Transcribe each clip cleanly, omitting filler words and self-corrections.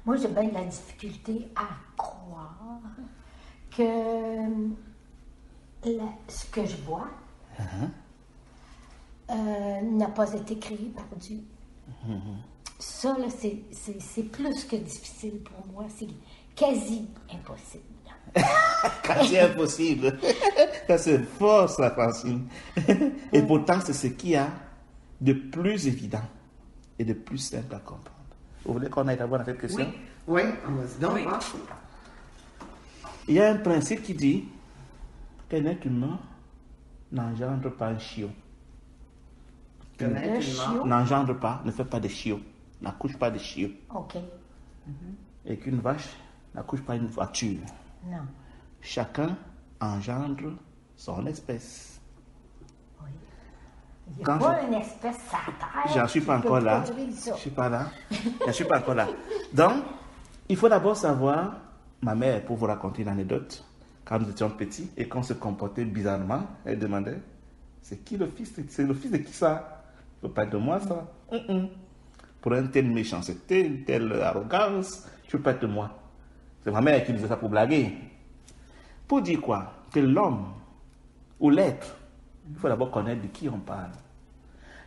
Moi, j'ai bien de la difficulté à croire que ce que je vois n'a pas été créé par Dieu. Ça, là, c'est plus que difficile pour moi. C'est quasi impossible. Quasi impossible. Ça, c'est fort, ça, Francine. Et pourtant, c'est ce qu'il y a de plus évident et de plus simple à comprendre. Vous voulez qu'on aille d'abord dans cette question? Oui, vas-y donc. Oui. Il y a un principe qui dit qu'un être humain n'engendre pas un chiot. Connaître Le une mort. chiot. N'engendre pas, ne fait pas de chiot, n'accouche pas de chiot. OK. Et qu'une vache n'accouche pas une voiture. Non. Chacun engendre son espèce. Oui. Il n'y a Quand pas une espèce sur la terre. J'en suis pas qui peut encore là. produire ça. Je suis pas là. Je suis pas encore là. Donc, il faut d'abord savoir, ma mère, pour vous raconter une anecdote, quand nous étions petits et qu'on se comportait bizarrement, elle demandait, c'est qui le fils? C'est le fils de qui ça? Il ne faut pas être de moi ça. Pour une telle méchanceté, une telle arrogance, je ne peux pas être de moi. C'est ma mère qui disait ça pour blaguer. Pour dire quoi? Que l'homme ou l'être, il faut d'abord connaître de qui on parle.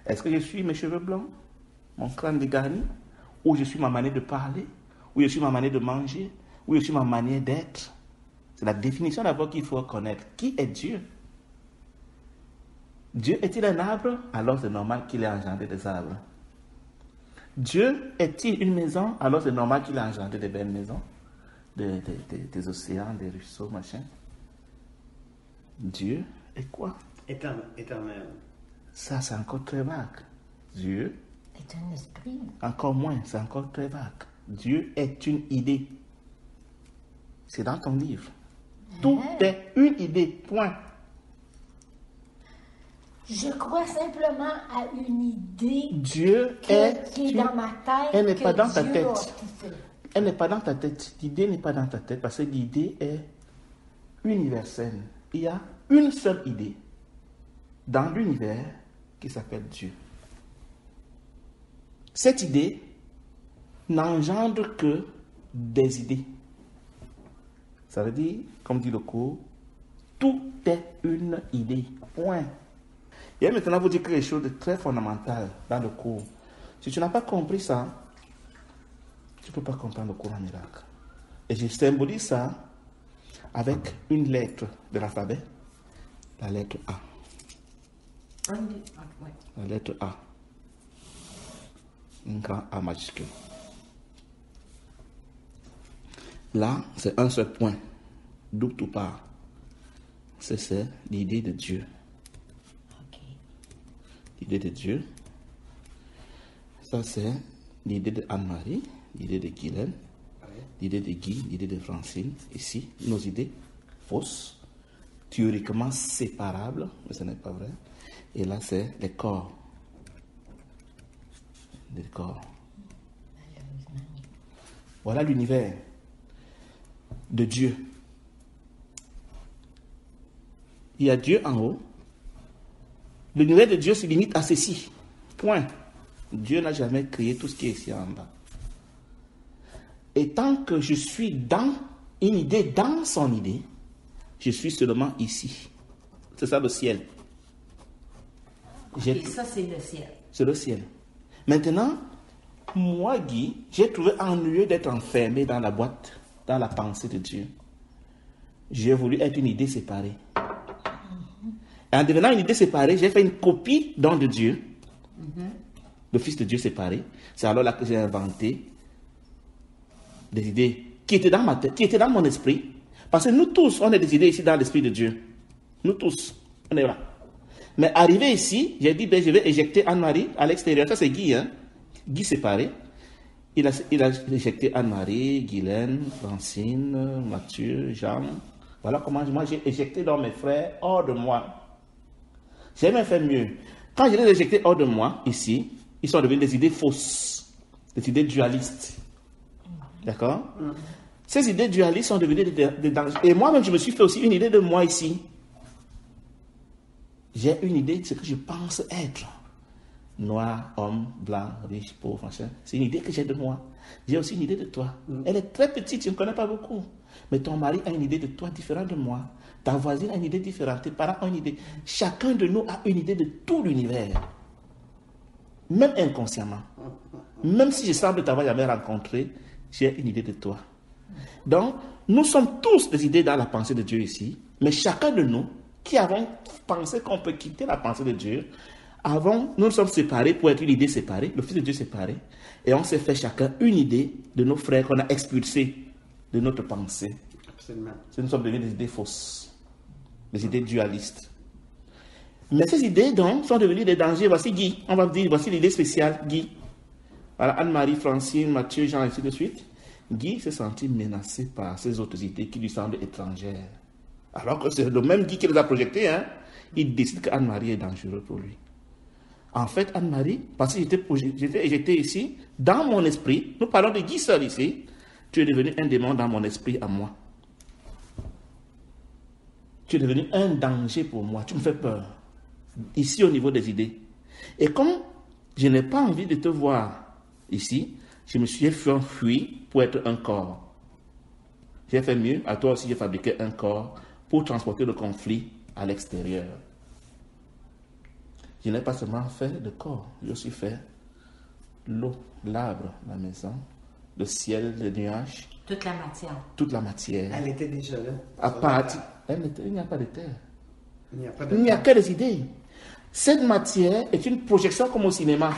Est-ce que je suis mes cheveux blancs, mon crâne dégarni, ou je suis ma manière de parler, ou je suis ma manière de manger, ou je suis ma manière d'être? C'est la définition d'abord qu'il faut connaître. Qui est Dieu? Dieu est-il un arbre? Alors c'est normal qu'il ait engendré des arbres. Dieu est-il une maison? Alors c'est normal qu'il ait engendré des belles maisons, des océans, des ruisseaux, machin. Dieu est quoi? Éternel. Ça, c'est encore très vague. Dieu, C'est un esprit. encore moins, c'est encore très vague. Dieu est une idée. C'est dans ton livre. Tout est une idée, point. Je crois simplement à une idée Dieu qui est une- dans ma tête. Elle n'est que pas dans ta Dieu tête. a fait. Elle n'est pas dans ta tête. L'idée n'est pas dans ta tête parce que l'idée est universelle. Il y a une seule idée dans l'univers qui s'appelle Dieu. Cette idée n'engendre que des idées. Ça veut dire, comme dit le cours, tout est une idée. Point. Et maintenant, vous dire quelque chose de très fondamental dans le cours. Si tu n'as pas compris ça, tu ne peux pas comprendre le courant miracle. Et je symbolise ça avec une lettre de l'alphabet, la lettre A. Oui. La lettre A. Un grand A majuscule. Là, c'est un seul point. D'où tout part. C'est l'idée de Dieu. OK. L'idée de Dieu. Ça, c'est l'idée de Anne-Marie, l'idée de Guylaine, l'idée de Guy, l'idée de Francine. Ici, nos idées fausses, théoriquement séparables, mais ce n'est pas vrai. Et là, c'est les corps. Les corps. Voilà l'univers de Dieu. Il y a Dieu en haut. L'univers de Dieu se limite à ceci. Point. Dieu n'a jamais créé tout ce qui est ici en bas. Et tant que je suis dans une idée, dans son idée, je suis seulement ici. C'est ça le ciel. Et ça, c'est le ciel. C'est le ciel. Maintenant, moi, Guy, j'ai trouvé ennuyeux d'être enfermé dans la boîte, dans la pensée de Dieu. J'ai voulu être une idée séparée. Et en devenant une idée séparée, j'ai fait une copie d'un de Dieu, le Fils de Dieu séparé. C'est alors là que j'ai inventé des idées qui étaient dans ma tête, qui étaient dans mon esprit. Parce que nous tous, on a des idées ici dans l'esprit de Dieu. Nous tous, on est là. Mais arrivé ici, j'ai dit, je vais éjecter Anne-Marie à l'extérieur. Ça, c'est Guy, hein? Guy séparé. Il a éjecté Anne-Marie, Guylaine, Francine, Mathieu, Jean. Voilà comment moi j'ai éjecté dans mes frères hors de moi. J'ai même fait mieux. Quand je les ai éjectés hors de moi, ici, ils sont devenus des idées fausses, des idées dualistes. D'accord? Ces idées dualistes sont devenues des dangers. Et moi-même, je me suis fait aussi une idée de moi ici. J'ai une idée de ce que je pense être. Noir, homme, blanc, riche, pauvre, machin. C'est une idée que j'ai de moi. J'ai aussi une idée de toi. Elle est très petite, je ne connais pas beaucoup. Mais ton mari a une idée de toi différente de moi. Ta voisine a une idée différente. Tes parents ont une idée. Chacun de nous a une idée de tout l'univers. Même inconsciemment. Même si je semble t'avoir jamais rencontré, j'ai une idée de toi. Donc, nous sommes tous des idées dans la pensée de Dieu ici. Mais chacun de nous qui avons pensé qu'on peut quitter la pensée de Dieu, nous sommes séparés pour être une idée séparée, le Fils de Dieu séparé, et on s'est fait chacun une idée de nos frères qu'on a expulsés de notre pensée. Absolument. Nous sommes devenus des idées fausses, des idées dualistes. Mais ces idées, donc, sont devenues des dangers. Voici Guy, on va dire, voici l'idée spéciale, Guy. Voilà, Anne-Marie, Francine, Mathieu, Jean, ainsi de suite. Guy s'est senti menacé par ces autres idées qui lui semblent étrangères. Alors que c'est le même Guy qui les a projetées, hein. Il décide qu'Anne-Marie est dangereuse pour lui. En fait, Anne-Marie, parce que j'étais ici, dans mon esprit, nous parlons de Guy seul ici, tu es devenu un démon dans mon esprit à moi. Tu es devenu un danger pour moi, tu me fais peur. Ici, au niveau des idées. Et comme je n'ai pas envie de te voir ici, je me suis fui pour être un corps. J'ai fait mieux, à toi aussi j'ai fabriqué un corps pour transporter le conflit à l'extérieur. Je n'ai pas seulement fait de corps, j'ai aussi fait l'eau, l'arbre, la maison, le ciel, les nuages. Toute la matière. Toute la matière. Elle était déjà là. À partir, il n'y a pas de terre. Il n'y a pas de Il n'y a que des idées. Cette matière est une projection comme au cinéma.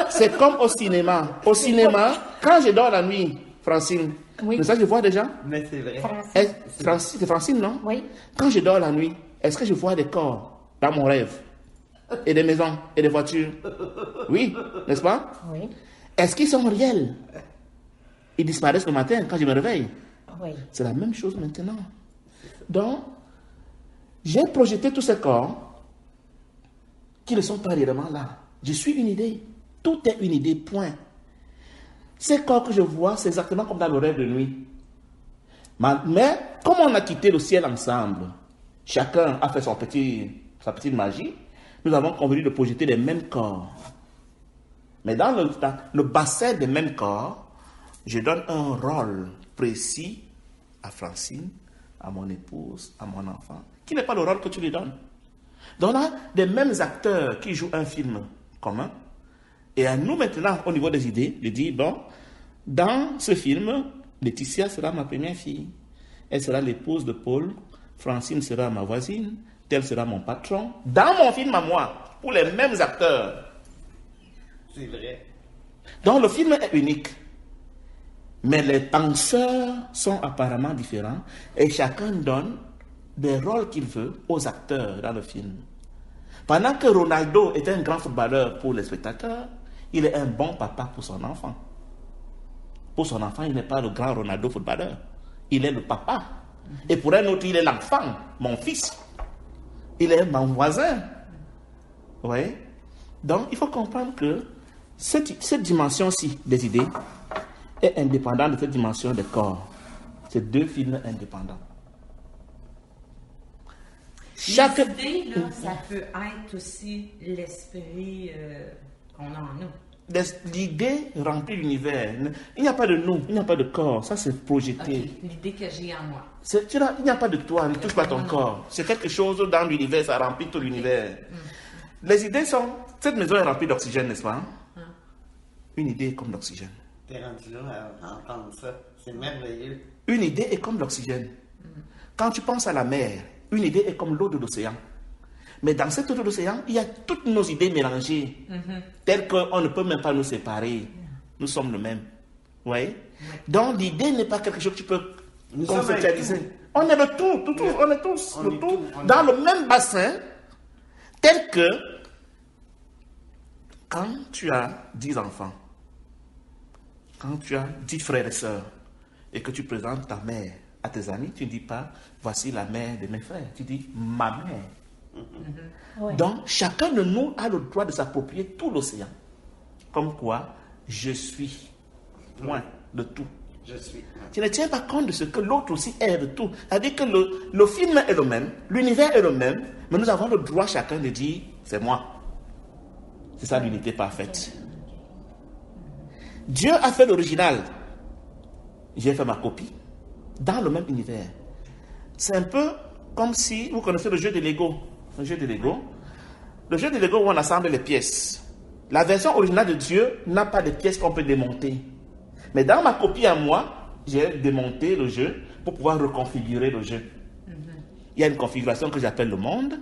C'est comme au cinéma. Au cinéma, quand je dors la nuit, Francine, Oui. ça je vois déjà. Mais c'est vrai. Francis. C'est Francine, non? Oui. Quand je dors la nuit, est-ce que je vois des corps dans mon rêve? Et des maisons, et des voitures? Oui, n'est-ce pas? Oui. Est-ce qu'ils sont réels? Ils disparaissent le matin quand je me réveille. Oui. C'est la même chose maintenant. Donc, j'ai projeté tous ces corps qui ne sont pas réellement là. Je suis une idée. Tout est une idée, point. Ces corps que je vois, c'est exactement comme dans le rêve de nuit. Mais, comme on a quitté le ciel ensemble, chacun a fait sa petite magie, nous avons convenu de projeter les mêmes corps. Mais dans le bassin des mêmes corps, je donne un rôle précis à Francine, à mon épouse, à mon enfant, qui n'est pas le rôle que tu lui donnes. Donc là, des mêmes acteurs qui jouent un film commun, et à nous maintenant, au niveau des idées, de dire, bon, dans ce film, Laetitia sera ma première fille. Elle sera l'épouse de Paul, Francine sera ma voisine, tel sera mon patron. Dans mon film à moi, pour les mêmes acteurs. C'est vrai. Donc le film est unique. Mais les penseurs sont apparemment différents et chacun donne des rôles qu'il veut aux acteurs dans le film. Pendant que Ronaldo est un grand footballeur pour les spectateurs, il est un bon papa pour son enfant. Pour son enfant, il n'est pas le grand Ronaldo footballeur. Il est le papa. Et pour un autre, il est l'enfant, mon fils. Il est mon voisin. Vous voyez? Donc, il faut comprendre que cette dimension-ci des idées est indépendante de cette dimension des corps. C'est deux films indépendants. Les idées, là, ça peut être aussi l'esprit qu'on a en nous. L'idée remplit l'univers. Il n'y a pas de nous, il n'y a pas de corps. Ça, c'est projeté. Okay. L'idée que j'ai en moi. Il n'y a pas de toi, ne touche pas ton corps. C'est quelque chose dans l'univers, ça remplit tout l'univers. Les idées sont... Cette maison est remplie d'oxygène, n'est-ce pas? Une idée est comme l'oxygène. T'es rendu là à entendre ça. C'est merveilleux. Une idée est comme l'oxygène. Quand tu penses à la mer, une idée est comme l'eau de l'océan. Mais dans cette eau de l'océan, il y a toutes nos idées mélangées, telles qu'on ne peut même pas nous séparer. Nous sommes le même. Vous voyez? Donc l'idée n'est pas quelque chose que tu peux conceptualiser. On est le tout, on est tous le tout, dans le même bassin, tel que quand tu as 10 enfants, quand tu as 10 frères et sœurs, et que tu présentes ta mère à tes amis, tu ne dis pas, voici la mère de mes frères. Tu dis, ma mère. Oui. Donc, chacun de nous a le droit de s'approprier tout l'océan. Comme quoi, je suis. Point. De tout. Je suis. Tu ne tiens pas compte de ce que l'autre aussi est de tout. C'est-à-dire que le film est le même, l'univers est le même, mais nous avons le droit chacun de dire, c'est moi. C'est ça l'unité parfaite. Dieu a fait l'original. J'ai fait ma copie. Dans le même univers. C'est un peu comme si vous connaissez le jeu de Lego. Le jeu de Lego. Le jeu de Lego où on assemble les pièces. La version originale de Dieu n'a pas de pièces qu'on peut démonter. Mais dans ma copie à moi, j'ai démonté le jeu pour pouvoir reconfigurer le jeu. Il y a une configuration que j'appelle le monde,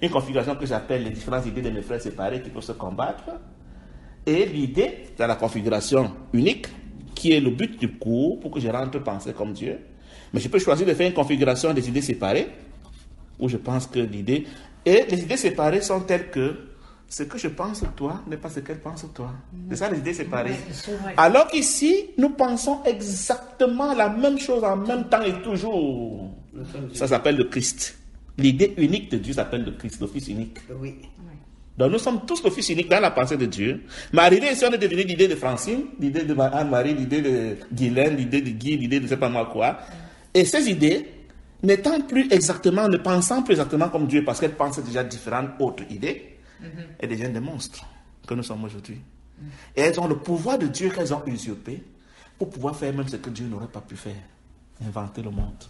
une configuration que j'appelle les différentes idées de mes frères séparés qui peuvent se combattre, et l'idée, c'est la configuration unique, qui est le but du cours pour que je rentre penser comme Dieu. Mais je peux choisir de faire une configuration des idées séparées, où je pense que l'idée... Et les idées séparées sont telles que ce que je pense de toi n'est pas ce qu'elle pense de toi. C'est ça les idées séparées. Alors qu'ici, nous pensons exactement la même chose en même temps et toujours. Ça s'appelle le Christ. L'idée unique de Dieu s'appelle le Christ, le Fils unique. Oui. Donc nous sommes tous le Fils unique dans la pensée de Dieu. Mais arrivé ici, on est devenu l'idée de Francine, l'idée de Anne-Marie, l'idée de Guylaine, l'idée de Guy, l'idée de je ne sais pas moi quoi. Et ces idées, ne pensant plus exactement comme Dieu, parce qu'elles pensent déjà différentes autres idées, elles deviennent des monstres que nous sommes aujourd'hui. Et elles ont le pouvoir de Dieu qu'elles ont usurpé pour pouvoir faire même ce que Dieu n'aurait pas pu faire, inventer le monde.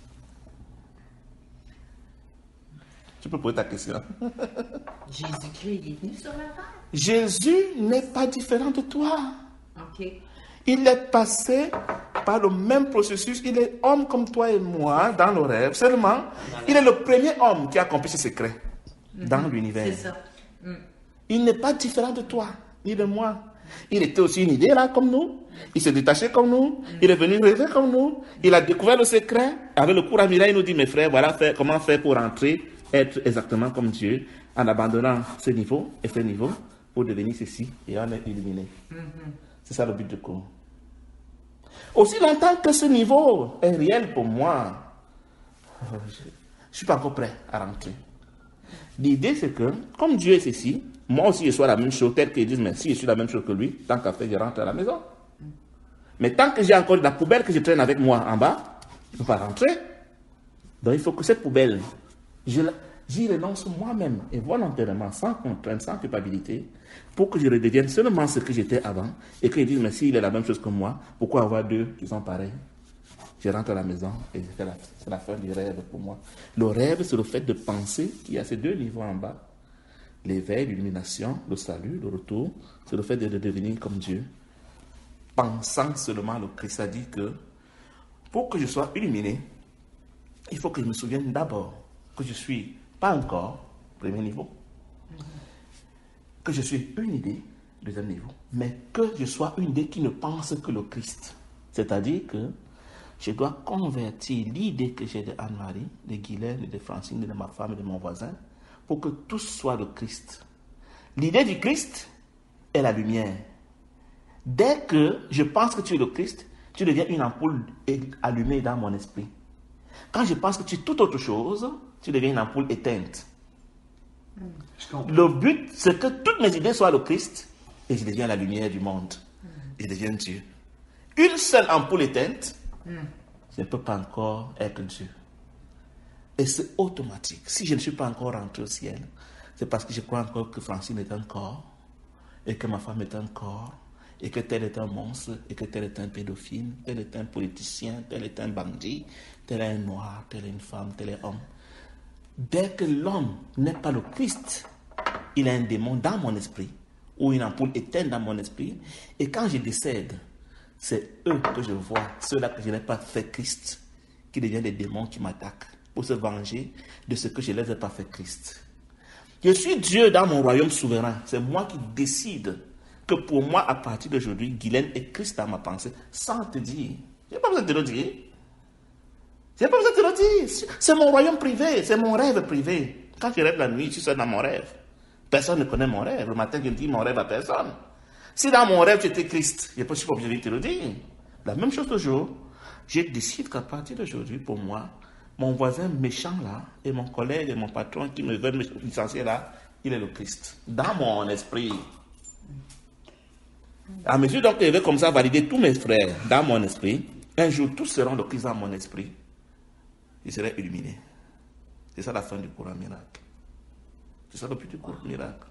Tu peux poser ta question. Jésus-Christ il est venu sur la terre. Jésus n'est pas différent de toi. OK. Il est passé par le même processus. Il est homme comme toi et moi dans nos rêves. Seulement, il est le premier homme qui a accompli ce secret dans l'univers. C'est ça. Il n'est pas différent de toi, ni de moi. Il était aussi une idée là comme nous. Il s'est détaché comme nous. Il est venu rêver comme nous. Il a découvert le secret. Avec le cours à Mira, il nous dit, mes frères, voilà comment faire pour entrer, être exactement comme Dieu, en abandonnant ce niveau et ce niveau pour devenir ceci. Et on est illuminé. C'est ça le but du cours. Aussi longtemps que ce niveau est réel pour moi, je ne suis pas encore prêt à rentrer. L'idée, c'est que, comme Dieu est ceci, moi aussi je sois la même chose, tel qu'ils disent, mais si je suis la même chose que lui, tant qu'à faire, je rentre à la maison. Mais tant que j'ai encore de la poubelle que je traîne avec moi en bas, je ne peux pas rentrer. Donc il faut que cette poubelle, j'y renonce moi-même et volontairement, sans contrainte, sans culpabilité, pour que je redevienne seulement ce que j'étais avant et qu'ils disent, mais s'il est la même chose que moi, pourquoi avoir deux qui sont pareils? Je rentre à la maison et c'est la fin du rêve pour moi. Le rêve, c'est le fait de penser qu'il y a ces deux niveaux en bas. L'éveil, l'illumination, le salut, le retour, c'est le fait de devenir comme Dieu. Pensant seulement, le Christ a dit que pour que je sois illuminé, il faut que je me souvienne d'abord que je suis pas encore, premier niveau, que je suis une idée, deuxième niveau, mais que je sois une idée qui ne pense que le Christ. C'est-à-dire que je dois convertir l'idée que j'ai de Anne-Marie, de Guylaine, de Francine, de ma femme et de mon voisin, pour que tout soit le Christ. L'idée du Christ est la lumière. Dès que je pense que tu es le Christ, tu deviens une ampoule allumée dans mon esprit. Quand je pense que tu es toute autre chose, tu deviens une ampoule éteinte. Le but, c'est que toutes mes idées soient le Christ, et je deviens la lumière du monde. Et je deviens Dieu. Une seule ampoule éteinte, je ne peux pas encore être Dieu. Et c'est automatique. Si je ne suis pas encore rentré au ciel, c'est parce que je crois encore que Francine est un corps, et que ma femme est un corps, et que tel est un monstre, et que tel est un pédophile, tel est un politicien, tel est un bandit, tel est un noir, tel est une femme, tel est un homme. Dès que l'homme n'est pas le Christ, il a un démon dans mon esprit, ou une ampoule éteinte dans mon esprit, et quand je décède, c'est eux que je vois, ceux-là que je n'ai pas fait Christ, qui deviennent des démons qui m'attaquent pour se venger de ce que je ne les ai pas fait Christ. Je suis Dieu dans mon royaume souverain. C'est moi qui décide que pour moi, à partir d'aujourd'hui, Guylaine est Christ dans ma pensée, sans te dire. Je n'ai pas besoin de te le dire. Je n'ai pas besoin de te le dire. C'est mon royaume privé, c'est mon rêve privé. Quand je rêve la nuit, je suis seul dans mon rêve. Personne ne connaît mon rêve. Le matin, je dis mon rêve à personne. Si dans mon rêve, tu étais Christ, je ne suis pas obligé de te le dire. La même chose toujours. Je décide qu'à partir d'aujourd'hui, pour moi, mon voisin méchant là, et mon collègue et mon patron qui me veulent me licencier là, il est le Christ. Dans mon esprit. À mesure donc que je vais comme ça valider tous mes frères dans mon esprit, un jour tous seront le Christ dans mon esprit. Je serai illuminé. C'est ça la fin du courant miracle. C'est ça le but du courant miracle.